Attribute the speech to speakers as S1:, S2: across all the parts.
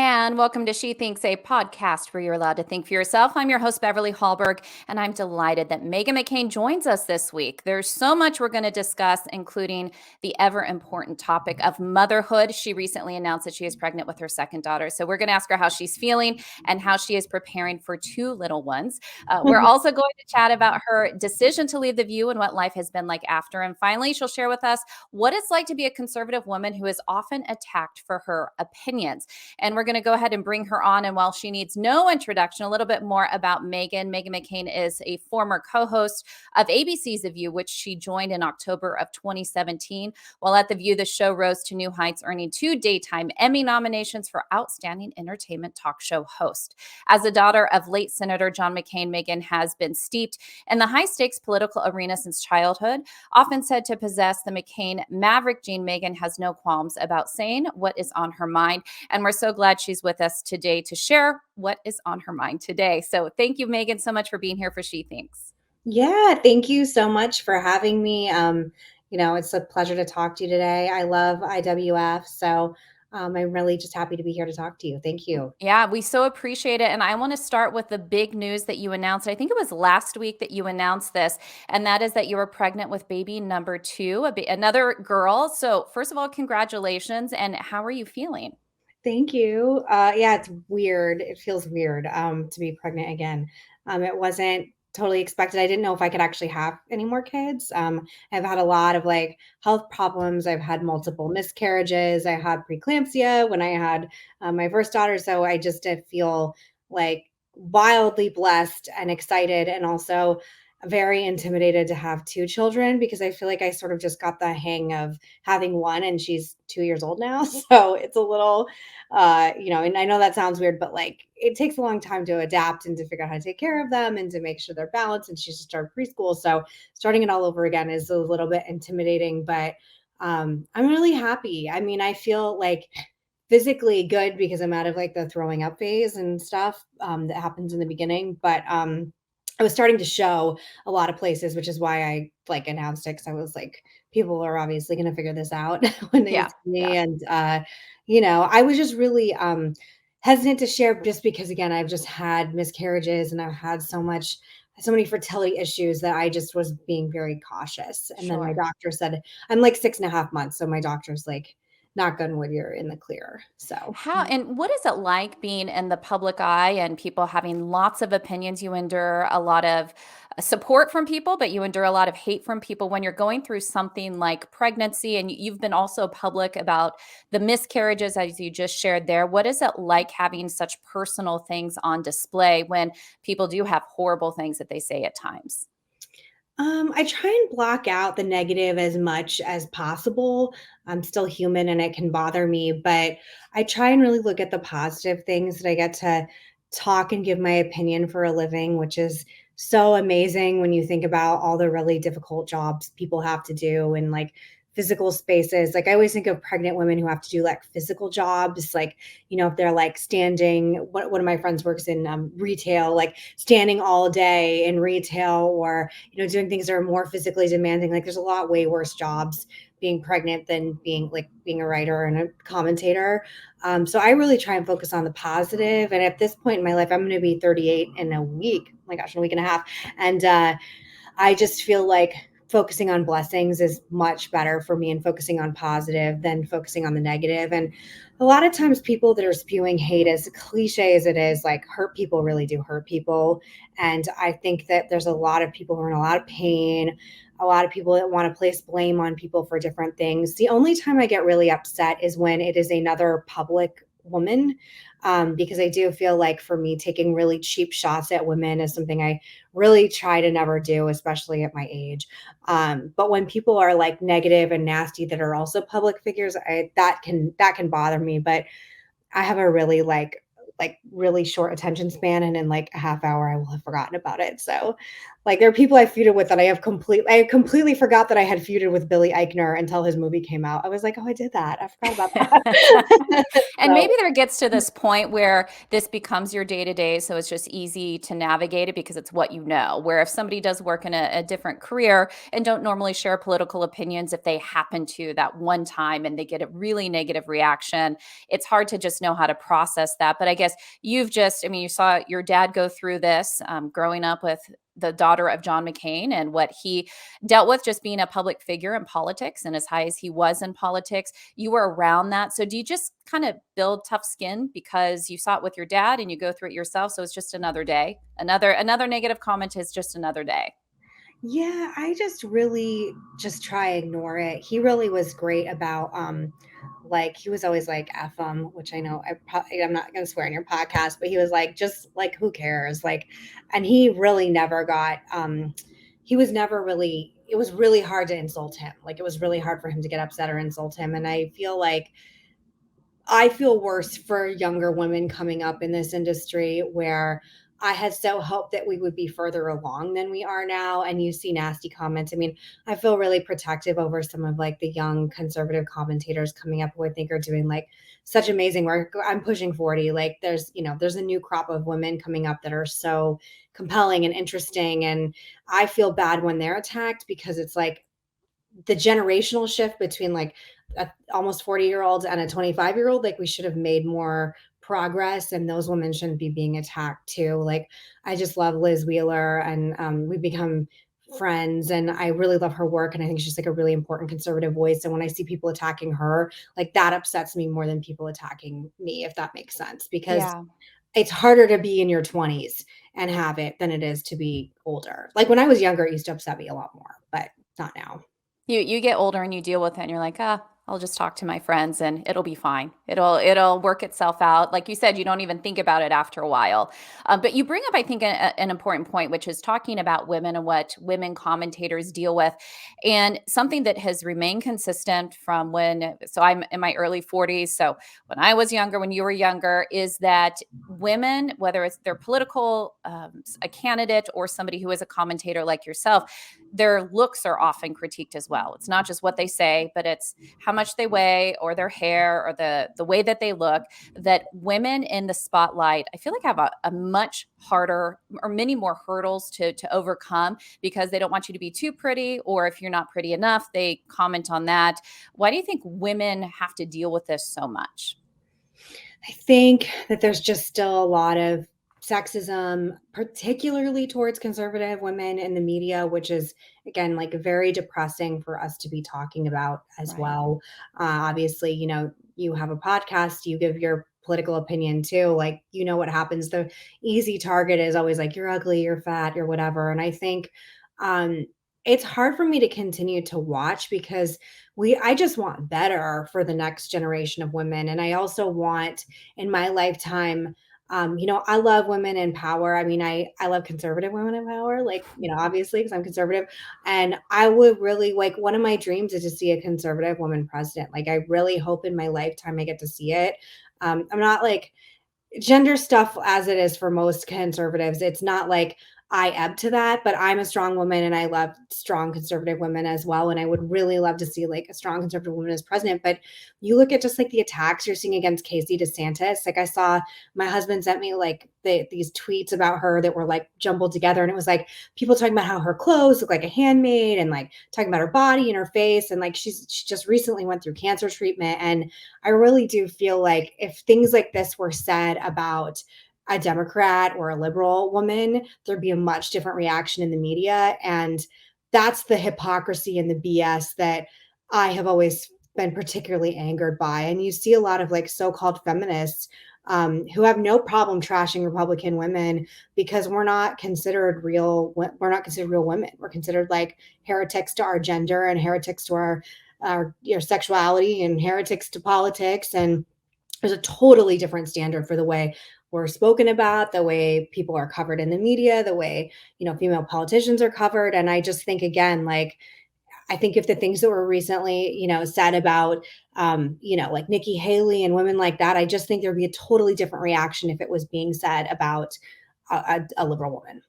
S1: And welcome to She Thinks, a podcast where you're allowed to think for yourself. I'm your host, Beverly Hallberg, and I'm delighted that Meghan McCain joins us this week. There's so much we're going to discuss, including the ever important topic of motherhood. She recently announced that she is pregnant with her second daughter. So we're going to ask her how she's feeling and how she is preparing for two little ones. We're also going to chat about her decision to leave The View and what life has been like after. And finally, she'll share with us what it's like to be a conservative woman who is often attacked for her opinions. And we're going to go ahead and bring her on. And while she needs no introduction, a little bit more about Meghan. Meghan McCain is a former co-host of ABC's The View, which she joined in October of 2017. While at The View, the show rose to new heights, earning 2 daytime Emmy nominations for Outstanding Entertainment Talk Show Host. As a daughter of late Senator John McCain, Meghan has been steeped in the high-stakes political arena since childhood. Often said to possess the McCain maverick gene, Meghan has no qualms about saying what is on her mind. And we're so glad she's with us today to share what is on her mind today. So thank you, Meghan, so much for being here for She Thinks.
S2: Yeah, thank you so much for having me. It's a pleasure to talk to you today. I love IWF, so I'm really just happy to be here to talk to you. Thank you.
S1: Yeah, we so appreciate it. And I want to start with the big news that you announced. I think it was last week that you announced this, and that is that you were pregnant with baby number two, another girl. So, first of all, congratulations. And how are you feeling?
S2: Thank you. Yeah, it's weird. It feels weird to be pregnant again. It wasn't totally expected. I didn't know if I could actually have any more kids. I've had a lot of like health problems. I've had multiple miscarriages. I had preeclampsia when I had my first daughter. So I just feel like wildly blessed and excited, and also very intimidated to have two children because I feel like I sort of just got the hang of having one, and she's 2 years old now. So it's a little and I know that sounds weird, but like it takes a long time to adapt and to figure out how to take care of them and to make sure they're balanced. And she just started preschool. So starting it all over again is a little bit intimidating, but I'm really happy. I mean, I feel like physically good because I'm out of like the throwing up phase and stuff that happens in the beginning. But I was starting to show a lot of places, which is why I like announced it, because I was like, people are obviously going to figure this out when they
S1: Yeah.
S2: see
S1: Yeah.
S2: me. And I was just really hesitant to share just because, again, I've just had miscarriages and I've had so many fertility issues that I just was being very cautious. And then my
S1: Sure.
S2: doctor said, I'm like 6.5 months. So my doctor's like, knock on wood, you're in the clear. So
S1: How and what is it like being in the public eye and people having lots of opinions? You endure a lot of support from people, but you endure a lot of hate from people when you're going through something like pregnancy. And you've been also public about the miscarriages, as you just shared there. What is it like having such personal things on display when people do have horrible things that they say at times?
S2: I try and block out the negative as much as possible. I'm still human and it can bother me, but I try and really look at the positive things that I get to talk and give my opinion for a living, which is so amazing when you think about all the really difficult jobs people have to do and like physical spaces. Like I always think of pregnant women who have to do like physical jobs, like, if they're like standing, one of my friends works in retail, like standing all day in retail, or doing things that are more physically demanding. Like there's a lot way worse jobs being pregnant than being a writer and a commentator. So I really try and focus on the positive. And at this point in my life, I'm going to be 38 in a week. Oh my gosh, in a week and a half. And I just feel like focusing on blessings is much better for me, and focusing on positive than focusing on the negative. And a lot of times people that are spewing hate, as cliche as it is, like hurt people really do hurt people. And I think that there's a lot of people who are in a lot of pain, a lot of people that want to place blame on people for different things. The only time I get really upset is when it is another public woman, because I do feel like for me, taking really cheap shots at women is something I really try to never do, especially at my age. But when people are like negative and nasty that are also public figures, that can bother me. But I have a really like really short attention span, and in like a half hour I will have forgotten about it. So Like there are people I feuded with that I completely forgot that I had feuded with Billy Eichner until his movie came out. I was like, oh, I did that. I forgot about that.
S1: And maybe
S2: So
S1: there gets to this point where this becomes your day to day. So it's just easy to navigate it because it's what you know. Where if somebody does work in a different career and don't normally share political opinions, if they happen to that one time and they get a really negative reaction, it's hard to just know how to process that. But I guess I mean, you saw your dad go through this growing up with the daughter of John McCain and what he dealt with just being a public figure in politics and as high as he was in politics. You were around that. So do you just kind of build tough skin because you saw it with your dad and you go through it yourself? So it's just another day. Another negative comment is just another day.
S2: yeah, I just really just try ignore it. He really was great about like he was always like F which I know I'm not gonna swear on your podcast, but he was like, just like who cares? Like, and he really never got he was never really it was really hard to insult him. Like it was really hard for him to get upset or insult him. And I feel worse for younger women coming up in this industry where I had so hoped that we would be further along than we are now. And you see nasty comments. I mean, I feel really protective over some of like the young conservative commentators coming up who I think are doing like such amazing work. I'm pushing 40. Like there's a new crop of women coming up that are so compelling and interesting. And I feel bad when they're attacked because it's like the generational shift between like a almost 40-year-old and a 25-year-old, like we should have made more progress and those women shouldn't be being attacked too. Like I just love Liz Wheeler and we become friends and I really love her work and I think she's like a really important conservative voice. And when I see people attacking her, like that upsets me more than people attacking me, if that makes sense, because
S1: Yeah.
S2: it's harder to be in your 20s and have it than it is to be older. Like when I was younger, it used to upset me a lot more, but not now.
S1: You get older and you deal with it and you're like, I'll just talk to my friends and it'll be fine. It'll work itself out. Like you said, you don't even think about it after a while. But you bring up, I think, an important point, which is talking about women and what women commentators deal with, and something that has remained consistent from when. So I'm in my early 40s. So when I was younger, when you were younger, is that women, whether it's their political a candidate or somebody who is a commentator like yourself, their looks are often critiqued as well. It's not just what they say, but it's how much they weigh or their hair or the way that they look. That women in the spotlight, I feel like have a much harder or many more hurdles to overcome because they don't want you to be too pretty, or if you're not pretty enough, they comment on that. Why do you think women have to deal with this so much?
S2: I think that there's just still a lot of sexism, particularly towards conservative women in the media, which is, again, like very depressing for us to be talking about as
S1: Right.
S2: well. Obviously, you have a podcast, you give your political opinion too. Like, you know what happens. The easy target is always like, you're ugly, you're fat, you're whatever. And I think um, it's hard for me to continue to watch because I just want better for the next generation of women. And I also want in my lifetime. I love women in power. I mean, I love conservative women in power, like, obviously, because I'm conservative. And I would really like one of my dreams is to see a conservative woman president. Like, I really hope in my lifetime I get to see it. I'm not like gender stuff as it is for most conservatives. It's not like I ebb to that, but I'm a strong woman and I love strong conservative women as well. And I would really love to see like a strong conservative woman as president. But you look at just like the attacks you're seeing against Casey DeSantis. Like I saw my husband sent me like these tweets about her that were like jumbled together. And it was like people talking about how her clothes look like a handmaid and like talking about her body and her face. And like she just recently went through cancer treatment. And I really do feel like if things like this were said about a Democrat or a liberal woman, there'd be a much different reaction in the media. And that's the hypocrisy and the BS that I have always been particularly angered by. And you see a lot of like so called feminists who have no problem trashing Republican women because we're not considered real women. We're considered like heretics to our gender and heretics to our sexuality and heretics to politics. And there's a totally different standard for the way we're spoken about, the way people are covered in the media, the way, female politicians are covered. And I just think, again, like, I think if the things that were recently, said about, like Nikki Haley and women like that, I just think there'd be a totally different reaction if it was being said about a liberal woman.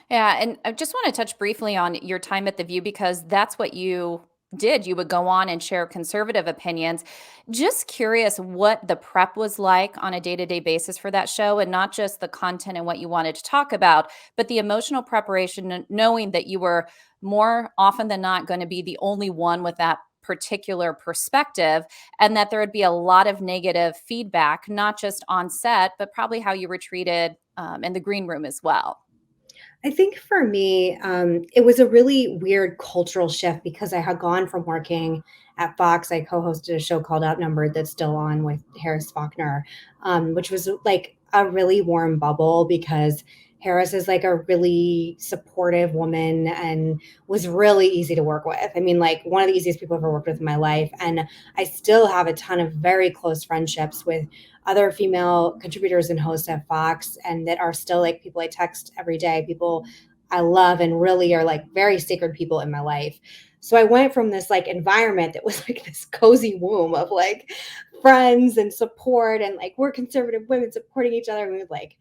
S1: Yeah, and I just want to touch briefly on your time at The View because that's what you did. You would go on and share conservative opinions. Just curious what the prep was like on a day-to-day basis for that show, and not just the content and what you wanted to talk about, but the emotional preparation, knowing that you were more often than not going to be the only one with that particular perspective, and that there would be a lot of negative feedback, not just on set, but probably how you were treated in the green room as well.
S2: I think for me, it was a really weird cultural shift because I had gone from working at Fox. I co-hosted a show called Outnumbered that's still on with Harris Faulkner, which was like a really warm bubble because Harris is like a really supportive woman and was really easy to work with. I mean, like one of the easiest people I've ever worked with in my life. And I still have a ton of very close friendships with other female contributors and hosts at Fox, and that are still like people I text every day, people I love and really are like very sacred people in my life. So I went from this like environment that was like this cozy womb of like friends and support and like we're conservative women supporting each other. And we would like,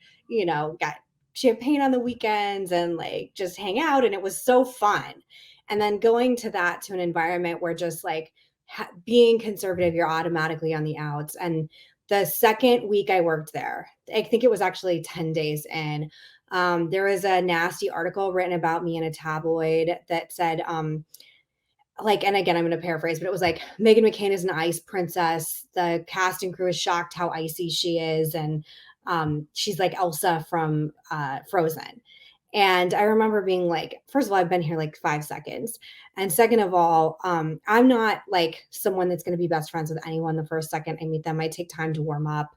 S2: got champagne on the weekends and like just hang out. And it was so fun. And then going to that to an environment where just like being conservative, you're automatically on the outs. And the second week I worked there, I think it was actually 10 days in, there was a nasty article written about me in a tabloid that said, like, and again, I'm going to paraphrase, but it was like, Meghan McCain is an ice princess. The cast and crew is shocked how icy she is. And she's like Elsa from Frozen. And I remember being like, first of all, I've been here like 5 seconds. And second of all, I'm not like someone that's going to be best friends with anyone the first second I meet them. I take time to warm up.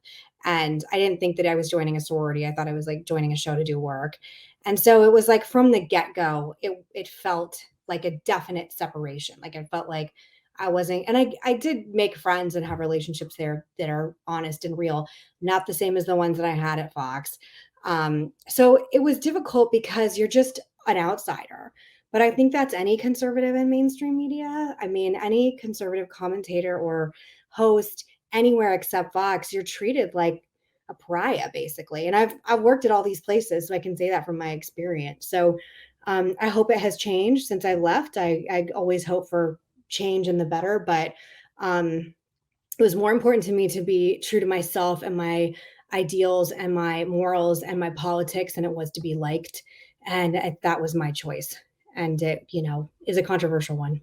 S2: And I didn't think that I was joining a sorority. I thought I was like joining a show to do work. And so it was like from the get go, it felt like a definite separation. Like I felt like I wasn't, and I did make friends and have relationships there that are honest and real, not the same as the ones that I had at Fox. So it was difficult because you're just an outsider. But I think that's any conservative in mainstream media. I mean, any conservative commentator or host anywhere except Fox, you're treated like a pariah, basically. And I've worked at all these places, so I can say that from my experience. So I hope it has changed since I left. I always hope for change in the better, but it was more important to me to be true to myself and my ideals and my morals and my politics than it was to be liked. And that was my choice. And it, is a controversial one.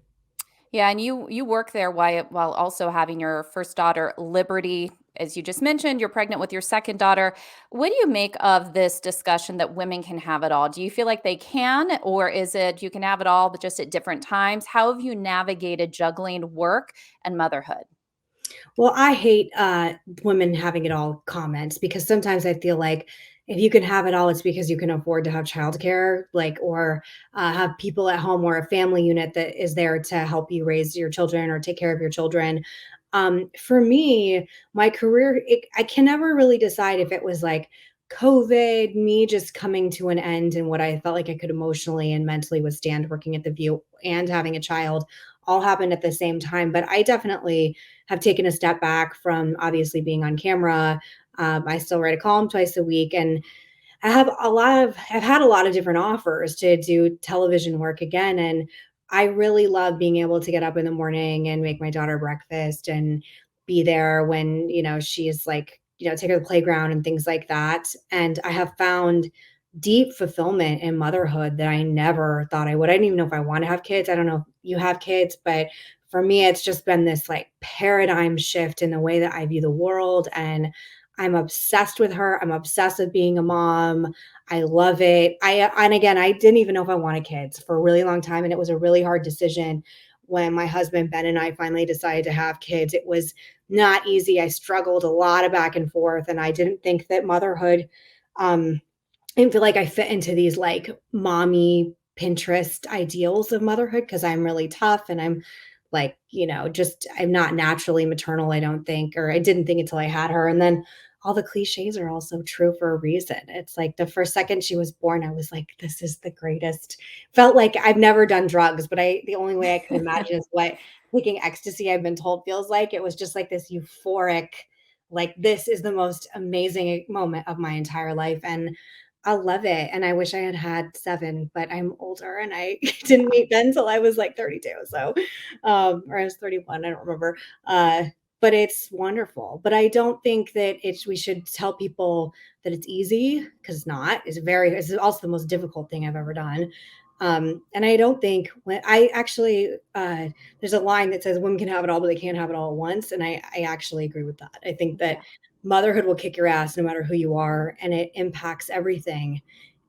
S1: Yeah, and you work there while also having your first daughter, Liberty. As you just mentioned, you're pregnant with your second daughter. What do you make of this discussion that women can have it all? Do you feel like they can, or is it you can have it all, but just at different times? How have you navigated juggling work and motherhood?
S2: Well, I hate women having it all comments because sometimes I feel like if you can have it all, it's because you can afford to have childcare, like, or have people at home or a family unit that is there to help you raise your children or take care of your children. For me, my career, I can never really decide if it was like COVID, me just coming to an end and what I felt like I could emotionally and mentally withstand working at the View and having a child all happened at the same time. But I definitely have taken a step back from obviously being on camera. I still write a column twice a week, and I've had a lot of different offers to do television work again. And I really love being able to get up in the morning and make my daughter breakfast and be there when, she's like, take her to the playground and things like that. And I have found deep fulfillment in motherhood that I never thought I would. I didn't even know if I want to have kids. I don't know if you have kids, but for me, it's just been this like paradigm shift in the way that I view the world. And I'm obsessed with her. I'm obsessed with being a mom. I love it. And again, I didn't even know if I wanted kids for a really long time. And it was a really hard decision when my husband, Ben, and I finally decided to have kids. It was not easy. I struggled a lot of back and forth. And I didn't think that motherhood, I didn't feel like I fit into these like mommy Pinterest ideals of motherhood because I'm really tough and I'm like, just I'm not naturally maternal, I don't think, or I didn't think until I had her. And then all the cliches are also true for a reason. It's like the first second she was born, I was like, this is the greatest. Felt like I've never done drugs, but the only way I could imagine is what taking ecstasy I've been told feels like. It was just like this euphoric, like this is the most amazing moment of my entire life. And I love it, and I wish I had had 7, but I'm older and I didn't meet Ben till I was, like, 32, so, or I was 31, I don't remember, uh, but it's wonderful, but I don't think that we should tell people that it's easy, 'cause it's not, it's also the most difficult thing I've ever done, and I don't think when I actually, there's a line that says, "Women can have it all, but they can't have it all at once," and I actually agree with that. I think that
S1: Yeah.
S2: motherhood will kick your ass no matter who you are, and it impacts everything.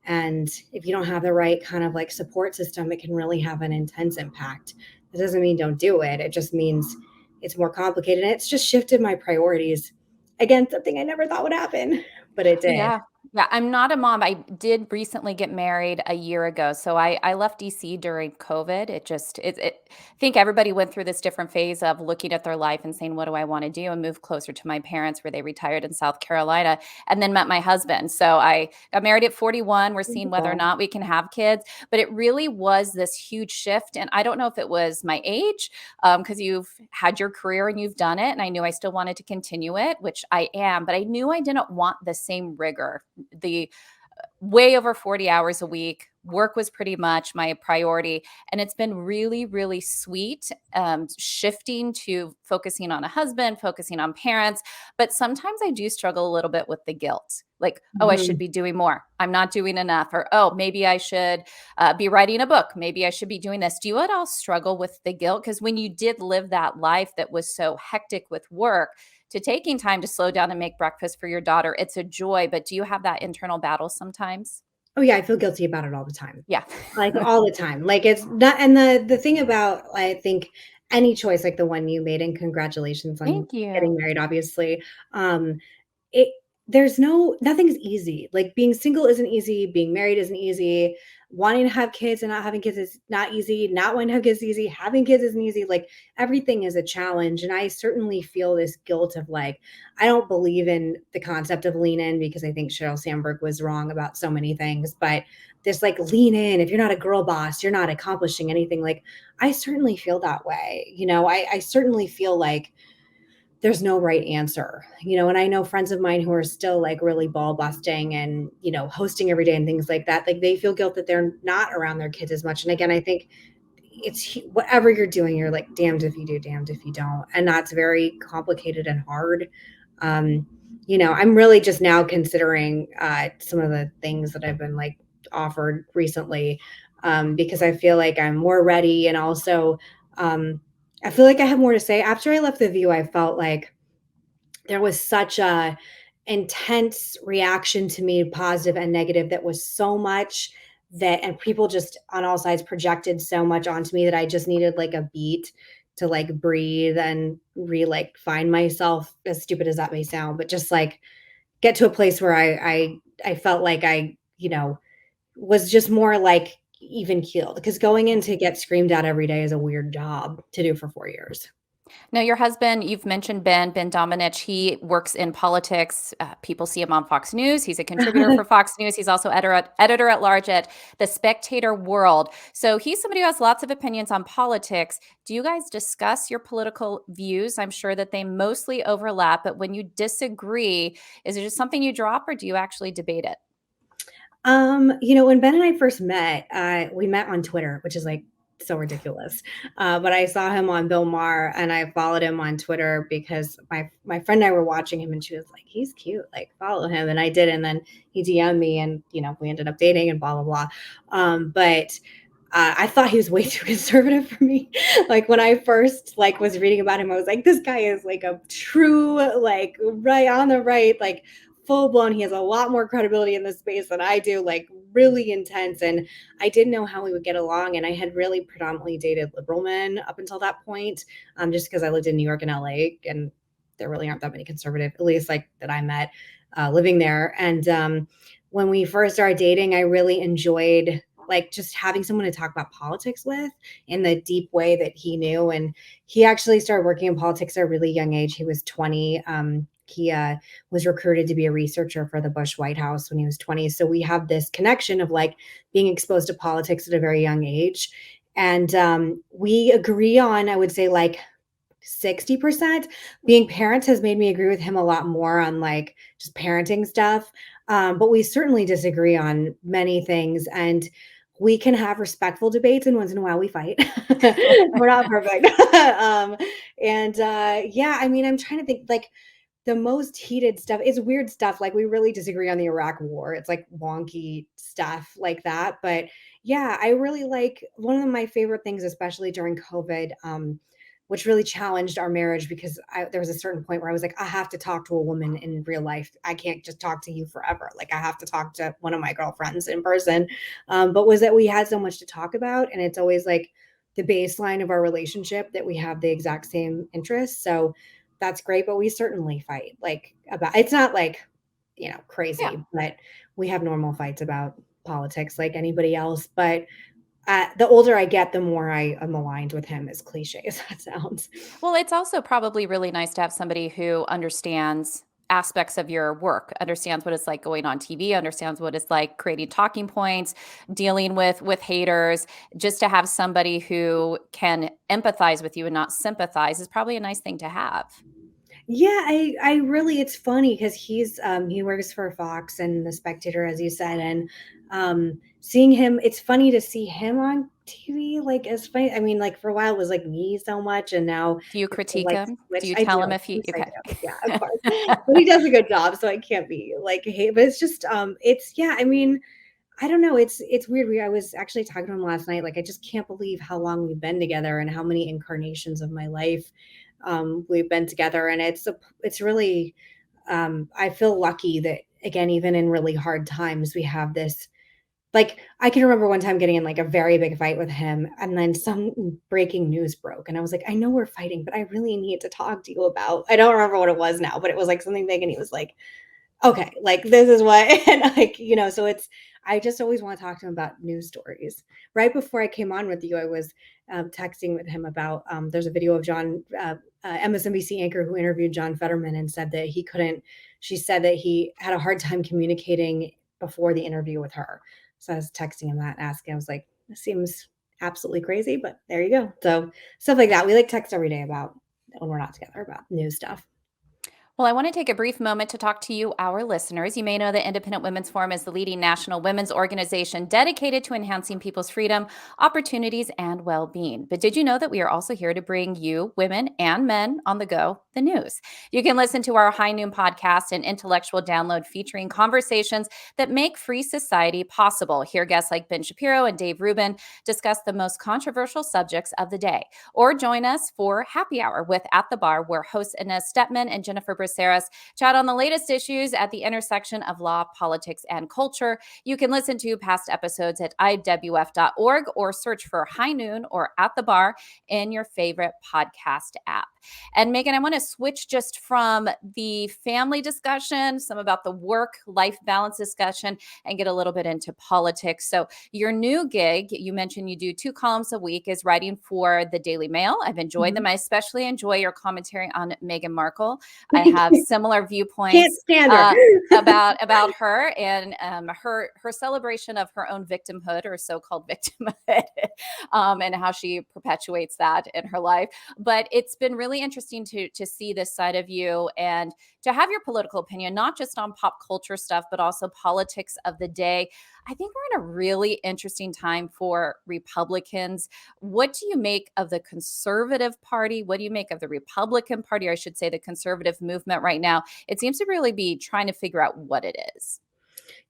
S2: And if you don't have the right kind of like support system, it can really have an intense impact. It doesn't mean don't do it. It just means it's more complicated. And it's just shifted my priorities. Again, something I never thought would happen, but it did.
S1: Yeah. Yeah, I'm not a mom. I did recently get married a year ago. So I left DC during COVID. I think everybody went through this different phase of looking at their life and saying, what do I want to do? And move closer to my parents where they retired in South Carolina and then met my husband. So I got married at 41. We're seeing whether or
S2: Beautiful.
S1: not we can have kids. But it really was this huge shift. And I don't know if it was my age, because you've had your career and you've done it. And I knew I still wanted to continue it, which I am, but I knew I didn't want the same rigor. The way over 40 hours a week. Work was pretty much my priority. And it's been really, really sweet, shifting to focusing on a husband, focusing on parents. But sometimes I do struggle a little bit with the guilt. Like, oh, I should
S2: Mhm.
S1: be doing more. I'm not doing enough. Or, oh, maybe I should be writing a book. Maybe I should be doing this. Do you at all struggle with the guilt? Because when you did live that life that was so hectic with work, to taking time to slow down and make breakfast for your daughter, it's a joy, but do you have that internal battle sometimes?
S2: Oh yeah, I feel guilty about it all the time.
S1: Yeah.
S2: Like all the time. Like it's not, and the thing about I think any choice like the one you made, and congratulations on
S1: Thank you.
S2: getting married, obviously. Um, it there's nothing's easy. Like being single isn't easy, being married isn't easy, wanting to have kids and not having kids is not easy, not wanting to have kids is easy, having kids isn't easy. Like everything is a challenge. And I certainly feel this guilt of like, I don't believe in the concept of lean in because I think Sheryl Sandberg was wrong about so many things, but this like lean in, if you're not a girl boss, you're not accomplishing anything. Like I certainly feel that way. I certainly feel like there's no right answer, and I know friends of mine who are still like really ball busting and, hosting every day and things like that. Like they feel guilt that they're not around their kids as much. And again, I think whatever you're doing, you're like damned if you do, damned if you don't. And that's very complicated and hard. Um, I'm really just now considering some of the things that I've been like offered recently, because I feel like I'm more ready. And also, um, I feel like I have more to say. After I left The View, I felt like there was such a intense reaction to me, positive and negative, that was so much that, and people just on all sides projected so much onto me that I just needed like a beat to like breathe and like find myself, as stupid as that may sound, but just like get to a place where I felt like I, was just more like even keeled, because going in to get screamed at every day is a weird job to do for 4 years.
S1: Now, your husband, you've mentioned Ben Domenech. He works in politics. People see him on Fox News. He's a contributor for Fox News. He's also editor at large at The Spectator World. So he's somebody who has lots of opinions on politics. Do you guys discuss your political views? I'm sure that they mostly overlap, but when you disagree, is it just something you drop or do you actually debate it?
S2: When Ben and I first met, we met on Twitter, which is like so ridiculous. But I saw him on Bill Maher and I followed him on Twitter because my friend and I were watching him and she was like, he's cute, like follow him. And I did, and then he DM'd me and we ended up dating and blah blah blah. But I thought he was way too conservative for me. Like when I first like was reading about him, I was like, this guy is like a true like right on the right, like full blown. He has a lot more credibility in this space than I do, like really intense. And I didn't know how we would get along. And I had really predominantly dated liberal men up until that point, just because I lived in New York and LA, and there really aren't that many conservative, at least like that I met living there. And when we first started dating, I really enjoyed like just having someone to talk about politics with in the deep way that he knew. And he actually started working in politics at a really young age. He was 20. He was recruited to be a researcher for the Bush White House when he was 20. So we have this connection of like being exposed to politics at a very young age. And we agree on, I would say, like 60%. Being parents has made me agree with him a lot more on like just parenting stuff. But we certainly disagree on many things. And we can have respectful debates, and once in a while we fight. We're not perfect. Yeah, I mean, I'm trying to think like the most heated stuff is weird stuff. Like we really disagree on the Iraq war. It's like wonky stuff like that. But yeah, I really like one of my favorite things, especially during COVID, which really challenged our marriage because there was a certain point where I was like, I have to talk to a woman in real life. I can't just talk to you forever. Like I have to talk to one of my girlfriends in person. But was that we had so much to talk about, and it's always like the baseline of our relationship that we have the exact same interests. So that's great, but we certainly fight like about it's not like,
S1: Yeah.
S2: crazy, but we have normal fights about politics like anybody else. But the older I get, the more I am aligned with him, as cliche as that sounds.
S1: Well, it's also probably really nice to have somebody who understands aspects of your work, understands what it's like going on TV, understands what it's like creating talking points, dealing with haters. Just to have somebody who can empathize with you and not sympathize is probably a nice thing to have.
S2: Yeah, I really it's funny because he works for Fox and The Spectator, as you said, and seeing him, it's funny to see him on TV. Like as funny, I mean, like for a while it was like me so much, and now
S1: Do you
S2: it's sort of
S1: critique
S2: like
S1: him? Do
S2: switched.
S1: you
S2: I
S1: tell
S2: do,
S1: him
S2: of
S1: if he
S2: course I
S1: okay.
S2: do. Yeah, of course. But he does a good job, so I can't be like hate. But it's just it's yeah, I mean, I don't know. It's weird. I was actually talking to him last night. Like, I just can't believe how long we've been together and how many incarnations of my life we've been together. And it's really I feel lucky that again, even in really hard times, we have this. Like, I can remember one time getting in like a very big fight with him, and then some breaking news broke, and I was like, I know we're fighting, but I really need to talk to you about. I don't remember what it was now, but it was like something big, and he was like, okay, like this is what, and like, so I just always want to talk to him about news stories. Right before I came on with you, I was texting with him about, there's a video of MSNBC anchor who interviewed John Fetterman and said that she said that he had a hard time communicating before the interview with her. So I was texting him that, asking, I was like, this seems absolutely crazy, but there you go. So stuff like that. We like text every day about when we're not together about news stuff.
S1: Well, I want to take a brief moment to talk to you, our listeners. You may know that Independent Women's Forum is the leading national women's organization dedicated to enhancing people's freedom, opportunities, and well being. But did you know that we are also here to bring you, women and men on the go, the news? You can listen to our High Noon podcast and intellectual download featuring conversations that make free society possible. Hear guests like Ben Shapiro and Dave Rubin discuss the most controversial subjects of the day. Or join us for Happy Hour with At the Bar, where hosts Inez Stepman and Jennifer Braceras chat on the latest issues at the intersection of law, politics, and culture. You can listen to past episodes at iwf.org or search for High Noon or At the Bar in your favorite podcast app. And Megan, I want to switch just from the family discussion, some about the work life balance discussion, and get a little bit into politics. So, your new gig, you mentioned you do 2 columns a week, is writing for the Daily Mail. I've enjoyed them.
S2: Mhm.
S1: I especially enjoy your commentary on Meghan Markle. I have similar
S2: Can't
S1: viewpoints
S2: stand her.
S1: about her and her celebration of her own victimhood or so-called victimhood, and how she perpetuates that in her life. But it's been really interesting to see this side of you and to have your political opinion, not just on pop culture stuff, but also politics of the day. I think we're in a really interesting time for Republicans. What do you make of the conservative party? What do you make of the Republican Party, or I should say the conservative movement right now? It seems to really be trying to figure out what it is.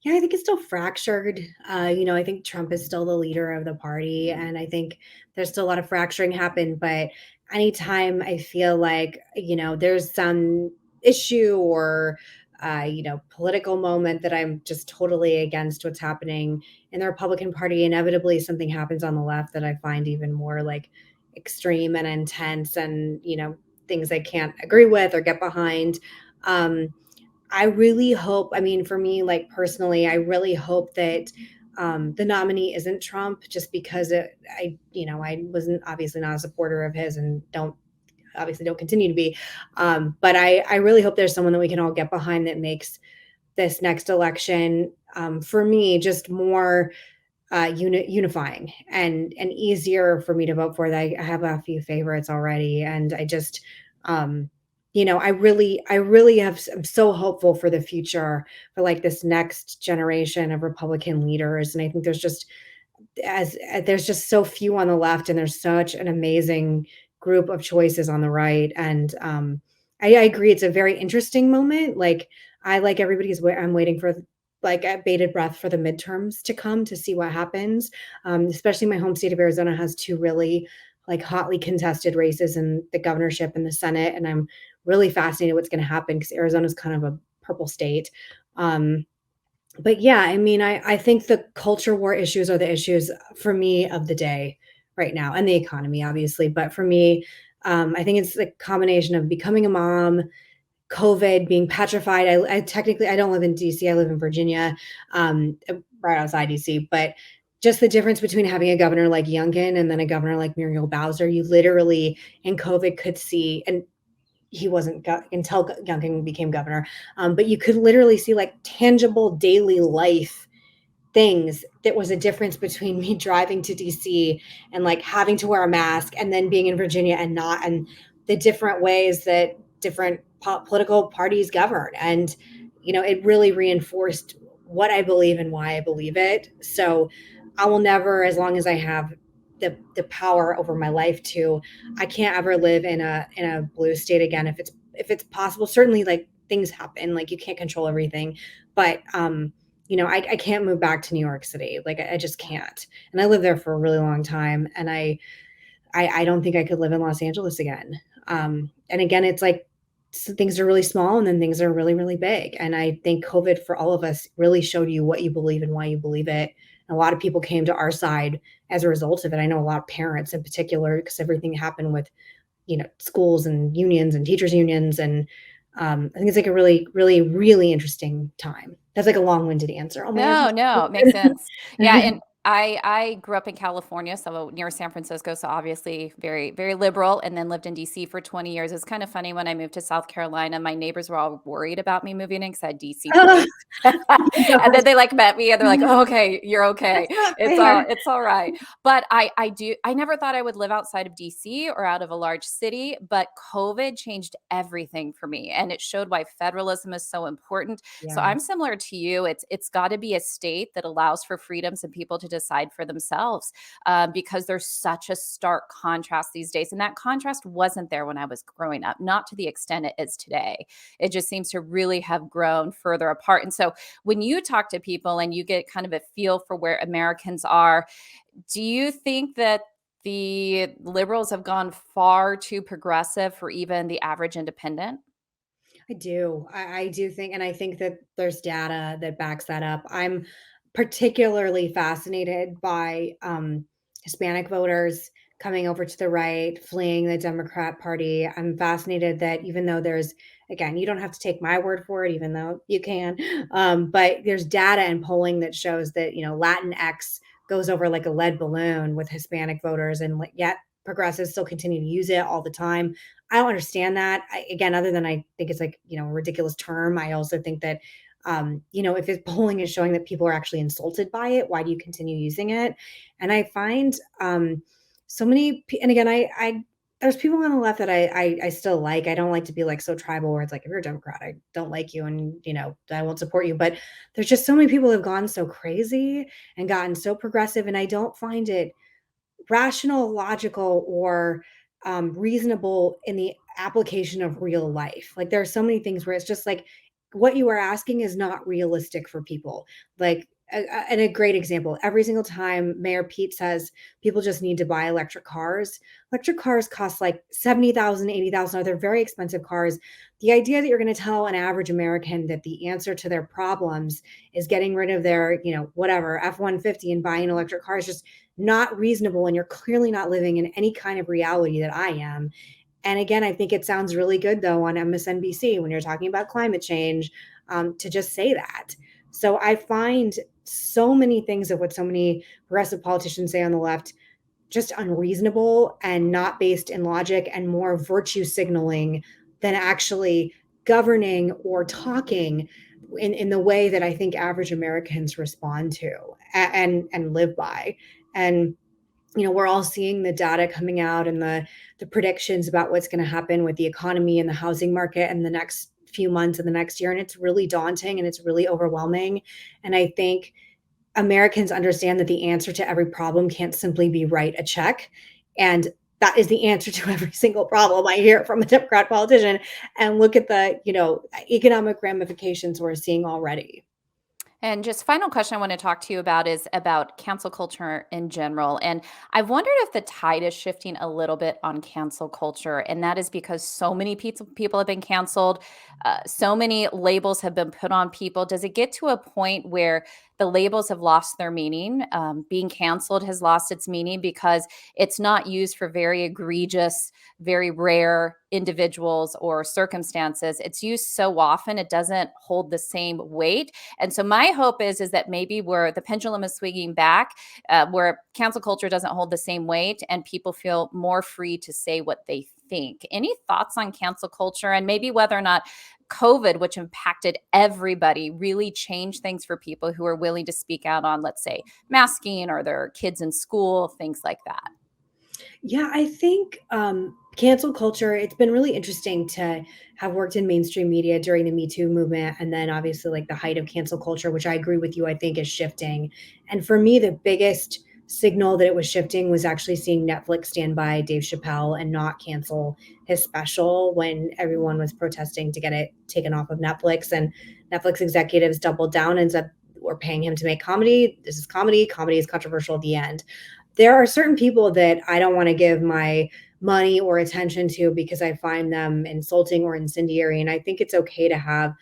S2: Yeah, I think it's still fractured. I think Trump is still the leader of the party, and I think there's still a lot of fracturing happen. But anytime I feel like, there's some issue or, political moment that I'm just totally against what's happening in the Republican Party, inevitably something happens on the left that I find even more like extreme and intense and, things I can't agree with or get behind. Um, I really hope, I mean, for me, like personally, I really hope that the nominee isn't Trump, just because I wasn't obviously not a supporter of his and don't continue to be. But I really hope there's someone that we can all get behind that makes this next election, for me, just more unifying and easier for me to vote for. That I have a few favorites already, and I just, um, I really am so hopeful for the future for like this next generation of Republican leaders, and I think there's just so few on the left, and there's such an amazing group of choices on the right. And I agree, it's a very interesting moment. Like I like everybody's. I'm waiting for like a bated breath for the midterms to come to see what happens. Especially my home state of Arizona has two really like hotly contested races in the governorship and the Senate, and I'm really fascinated what's going to happen because Arizona's kind of a purple state. Um, but yeah, I mean, I think the culture war issues are the issues for me of the day right now, and the economy, obviously. But for me, I think it's the combination of becoming a mom, COVID, being petrified. I technically I don't live in DC. I live in Virginia, right outside DC. But just the difference between having a governor like Youngkin and then a governor like Muriel Bowser, you literally in COVID could see, and he wasn't until Youngkin became governor, but you could literally see like tangible daily life things that was a difference between me driving to DC and like having to wear a mask and then being in Virginia and not, and the different ways that different political parties govern. And, it really reinforced what I believe and why I believe it. So I will never, as long as I have the power over my life to, I can't ever live in a blue state again if it's possible. Certainly like things happen, like you can't control everything, but I can't move back to New York City. Like I just can't. And I lived there for a really long time. And I don't think I could live in Los Angeles again. And again, it's like things are really small and then things are really, really big. And I think COVID for all of us really showed you what you believe and why you believe it. And a lot of people came to our side as a result of it. I know a lot of parents in particular, because everything happened with, schools and unions and teachers unions. And I think it's like a really, really, really interesting time. That's like a long-winded answer. Oh my
S1: No,
S2: gosh.
S1: no, it makes sense. Yeah, and I grew up in California, so near San Francisco, so obviously very, very liberal, and then lived in DC for 20 years. It's kind of funny when I moved to South Carolina, my neighbors were all worried about me moving in because I had DC
S2: Oh,
S1: police. And then they like met me and they're like, "Oh, okay, you're okay.
S2: that's not fair.
S1: It's all right." But I never thought I would live outside of DC or out of a large city, but COVID changed everything for me, and it showed why federalism is so important. So
S2: Yeah.
S1: I'm similar to you. It's got to be a state that allows for freedoms and people to decide for themselves, because there's such a stark contrast these days, and that contrast wasn't there when I was growing up, not to the extent it is today. It just seems to really have grown further apart. And so when you talk to people and you get kind of a feel for where Americans are, do you think that the liberals have gone far too progressive for even the average independent?
S2: I do. I do think, and I think that there's data that backs that up. I'm particularly fascinated by Hispanic voters coming over to the right, fleeing the Democrat Party. I'm fascinated that even though there's, again, you don't have to take my word for it, even though you can, but there's data and polling that shows that, Latinx goes over like a lead balloon with Hispanic voters, and yet progressives still continue to use it all the time. I don't understand that. Again, other than I think it's like, a ridiculous term. I also think that, if it's polling is showing that people are actually insulted by it, why do you continue using it? And I find so many, and again, there's people on the left that I still like. I don't like to be like so tribal where it's like, if you're a Democrat, I don't like you and, I won't support you. But there's just so many people who have gone so crazy and gotten so progressive. And I don't find it rational, logical, or reasonable in the application of real life. Like there are so many things where it's just like what you are asking is not realistic for people. Like, and a great example, every single time Mayor Pete says people just need to buy electric cars cost like 70,000, 80,000. They're very expensive cars. The idea that you're going to tell an average American that the answer to their problems is getting rid of their, whatever, F-150 and buying an electric car is just not reasonable. And you're clearly not living in any kind of reality that I am. And again, I think it sounds really good though on MSNBC when you're talking about climate change, to just say that. So I find so many things of what so many progressive politicians say on the left just unreasonable and not based in logic and more virtue signaling than actually governing or talking in the way that I think average Americans respond to and live by. And we're all seeing the data coming out and the predictions about what's going to happen with the economy and the housing market in the next few months of the next year, and it's really daunting and it's really overwhelming. And I think Americans understand that the answer to every problem can't simply be write a check. And that is the answer to every single problem I hear from a Democrat politician. And look at the, economic ramifications we're seeing already.
S1: And just final question I want to talk to you about is about cancel culture in general. And I've wondered if the tide is shifting a little bit on cancel culture. And that is because so many people have been canceled. So many labels have been put on people. Does it get to a point where the labels have lost their meaning? Being canceled has lost its meaning because it's not used for very egregious, very rare individuals or circumstances. It's used so often, it doesn't hold the same weight. And so my hope is that maybe where the pendulum is swinging back, where cancel culture doesn't hold the same weight and people feel more free to say what they think. Any thoughts on cancel culture and maybe whether or not COVID, which impacted everybody, really changed things for people who are willing to speak out on, let's say, masking or their kids in school, things like that?
S2: Yeah, I think cancel culture, it's been really interesting to have worked in mainstream media during the Me Too movement. And then obviously, like the height of cancel culture, which I agree with you, I think is shifting. And for me, the biggest signal that it was shifting was actually seeing Netflix stand by Dave Chappelle and not cancel his special when everyone was protesting to get it taken off of Netflix. And Netflix executives doubled down and said, we're paying him to make comedy. This is comedy. Comedy is controversial at the end. There are certain people that I don't want to give my money or attention to because I find them insulting or incendiary. And I think it's okay to have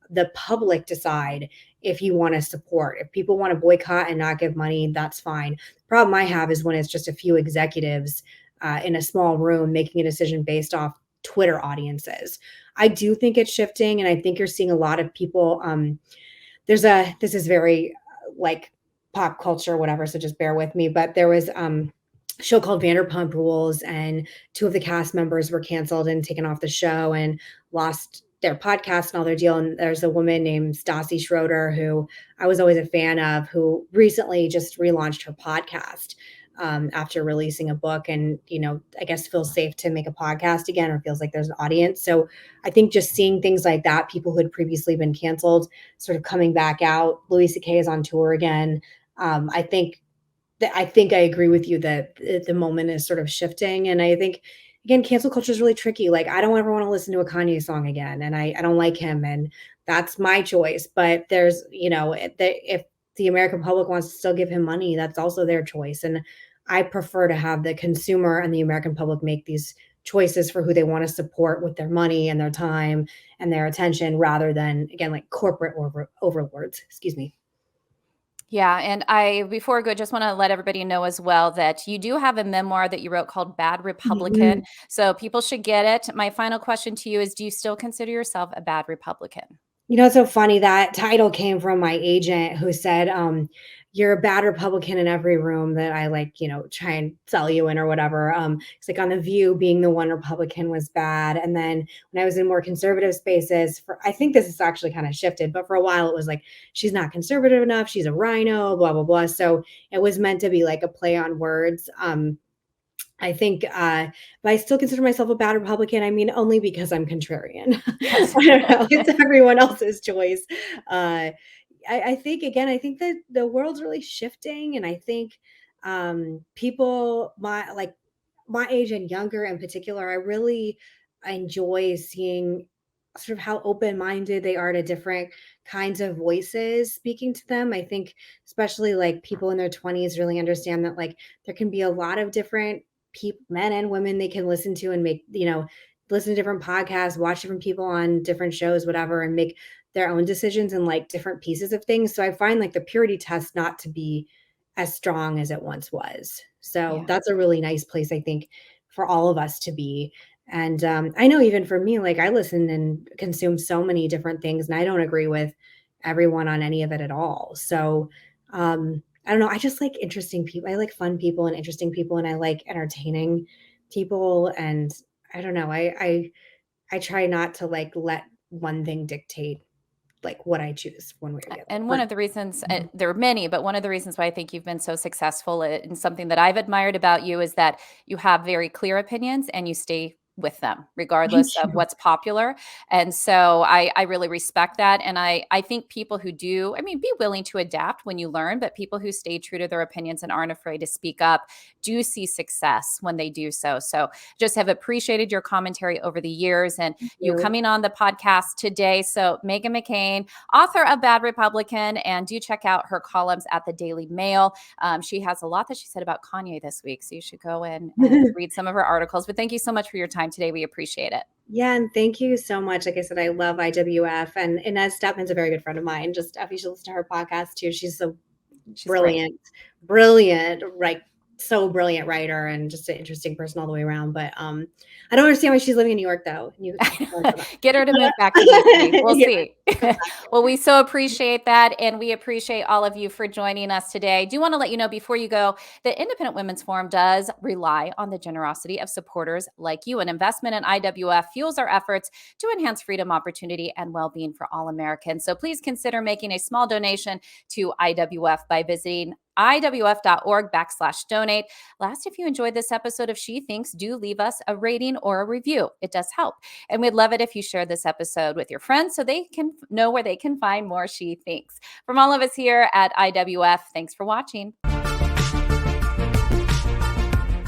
S2: the public decide if you want to support. If people want to boycott and not give money, that's fine. The problem I have is when it's just a few executives in a small room making a decision based off Twitter audiences. I do think it's shifting, and I think you're seeing a lot of people. This is very like pop culture, whatever. So just bear with me. But there was a show called Vanderpump Rules, and two of the cast members were canceled and taken off the show and lost their podcast and all their deal. And there's a woman named Stassi Schroeder, who I was always a fan of, who recently just relaunched her podcast after releasing a book, and I guess feels safe to make a podcast again, or feels like there's an audience. So I think just seeing things like that, people who had previously been canceled sort of coming back out. Louis C.K. is on tour again. I think I agree with you that the moment is sort of shifting. And I think, again, cancel culture is really tricky. Like, I don't ever want to listen to a Kanye song again, and I don't like him, and that's my choice. But there's, if the American public wants to still give him money, that's also their choice. And I prefer to have the consumer and the American public make these choices for who they want to support with their money and their time and their attention, rather than, again, like corporate overlords. Excuse me.
S1: Yeah, and before I go, just want to let everybody know as well that you do have a memoir that you wrote called Bad Republican.
S2: Mhm.
S1: So people should get it. My final question to you is, do you still consider yourself a bad Republican?
S2: It's so funny, that title came from my agent who said, "You're a bad Republican in every room that I like, try and sell you in or whatever." It's like on The View, being the one Republican was bad. And then when I was in more conservative spaces, I think this has actually kind of shifted, but for a while it was like, she's not conservative enough, she's a rhino, blah, blah, blah. So it was meant to be like a play on words. I think, but I still consider myself a bad Republican. I mean, only because I'm contrarian.
S1: Yes.
S2: I don't know. It's everyone else's choice. Uh, I think, again, I think that the world's really shifting, and I think people my age and younger in particular, I really enjoy seeing sort of how open-minded they are to different kinds of voices speaking to them. I think especially like people in their 20s really understand that like there can be a lot of different people, men and women, they can listen to and make, listen to different podcasts, watch different people on different shows, whatever, and make their own decisions and like different pieces of things. So I find like the purity test not to be as strong as it once was. So
S1: Yeah.
S2: that's a really nice place, I think, for all of us to be. And I know even for me, like I listen and consume so many different things, and I don't agree with everyone on any of it at all. So I don't know. I just like interesting people. I like fun people and interesting people, and I like entertaining people. And I don't know. I try not to like let one thing dictate like what I choose one way or the other.
S1: And one
S2: Or
S1: of the reasons,
S2: Mhm.
S1: there are many, but one of the reasons why I think you've been so successful and something that I've admired about you is that you have very clear opinions and you stay with them
S2: Thank
S1: regardless of
S2: you.
S1: what's popular. And so I really respect that. And I think people who do, I mean, be willing to adapt when you learn, but people who stay true to their opinions and aren't afraid to speak up do see success when they do so. So just have appreciated your commentary over the years and
S2: Thank
S1: you
S2: you.
S1: coming on the podcast today. So Meghan McCain, author of Bad Republican, and do check out her columns at the Daily Mail. She has a lot that she said about Kanye this week, so you should go in and read some of her articles. But thank you so much for your time today. We appreciate it.
S2: Yeah, and thank you so much. Like I said, I love IWF, and Inez Stepman's a very good friend of mine. Just you should listen to her podcast too. She's so
S1: She's great.
S2: brilliant, brilliant, like so brilliant writer, and just an interesting person all the way around. But I don't understand why she's living in New York though.
S1: Get her to move back to DC. We'll
S2: Yeah,
S1: see.
S2: exactly.
S1: Well, we so appreciate that. And we appreciate all of you for joining us today. I do want to let you know before you go, the Independent Women's Forum does rely on the generosity of supporters like you. An investment in IWF fuels our efforts to enhance freedom, opportunity, and well being for all Americans. So please consider making a small donation to IWF by visiting iwf.org/donate. Last, if you enjoyed this episode of She Thinks, do leave us a rating or a review. It does help. And we'd love it if you share this episode with your friends so they can know where they can find more She Thinks. From all of us here at IWF, thanks for watching.